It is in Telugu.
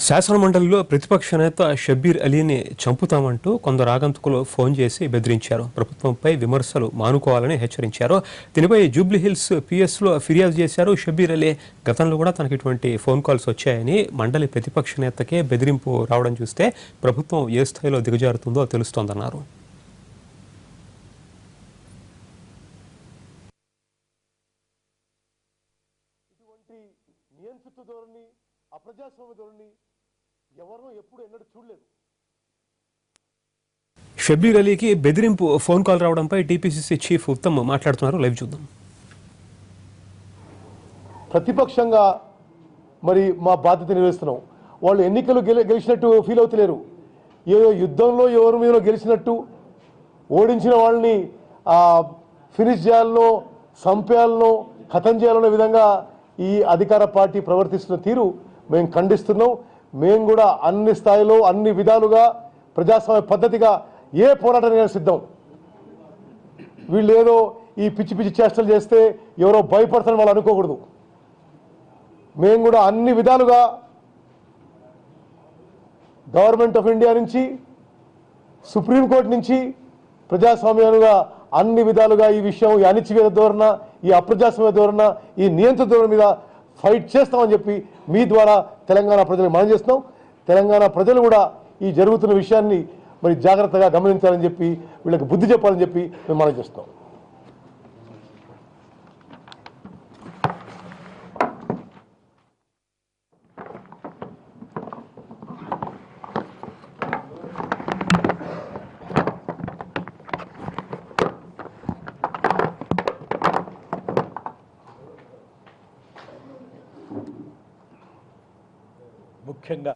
శాసనమండలిలో ప్రతిపక్ష నేత షబ్బీర్ అలీని చంపుతామంటూ కొందరు ఆగంతుకులు ఫోన్ చేసి బెదిరించారు. ప్రభుత్వంపై విమర్శలు మానుకోవాలని హెచ్చరించారు. దీనిపై జూబ్లీహిల్స్ పిఎస్లో ఫిర్యాదు చేశారు. షబ్బీర్ అలీ గతంలో కూడా తనకి ఇటువంటి ఫోన్ కాల్స్ వచ్చాయని, మండలి ప్రతిపక్ష నేతకే బెదిరింపు రావడం చూస్తే ప్రభుత్వం ఏ స్థాయిలో దిగజారుతుందో తెలుస్తోందన్నారు. నియంత్రిత ధోరణి, అప్రజాస్వామ్య ధోరణి ఎవరినో ఎప్పుడు ఎన్నడూ చూడలేదు. షబ్బీర్ అలీకి బెదిరింపు ఫోన్ కాల్ రావడంపై టీపీసీసీ చీఫ్ ఉత్తమ్ మాట్లాడుతున్నారు. లైవ్ చూద్దాం. ప్రతిపక్షంగా మరి మా బాధ్యత నిర్వహిస్తున్నాం. వాళ్ళు ఎన్నికలు గెలిచినట్టు ఫీల్ అవుతలేరు. ఏదో యుద్ధంలో ఎవరి మీద గెలిచినట్టు, ఓడించిన వాళ్ళని ఫినిష్ చేయాలనో, సంపేయాలనో, ఖతం చేయాలనే విధంగా ఈ అధికార పార్టీ ప్రవర్తిస్తున్న తీరు మేము ఖండిస్తున్నాం. మేము కూడా అన్ని స్థాయిలో అన్ని విధాలుగా ప్రజాస్వామ్య పద్ధతిగా ఏ పోరాటం సిద్ధం. వీళ్ళు ఏదో ఈ పిచ్చి పిచ్చి చేష్టలు చేస్తే ఎవరో భయపడతారని వాళ్ళు అనుకోకూడదు. మేము కూడా అన్ని విధాలుగా గవర్నమెంట్ ఆఫ్ ఇండియా నుంచి, సుప్రీంకోర్టు నుంచి ప్రజాస్వామ్యాలుగా అన్ని విధాలుగా ఈ విషయం, ఈ అణిచివేత ధోరణ, ఈ అప్రజాస్వామ్య ధోరణ, ఈ నియంత్రణ ధోరణ మీద ఫైట్ చేస్తామని చెప్పి మీ ద్వారా తెలంగాణ ప్రజలకు మనం చేస్తున్నాం. తెలంగాణ ప్రజలు కూడా ఈ జరుగుతున్న విషయాన్ని మరి జాగ్రత్తగా గమనించాలని చెప్పి, వీళ్ళకి బుద్ధి చెప్పాలని చెప్పి మేము మనం చేస్తాం. ముఖ్యంగా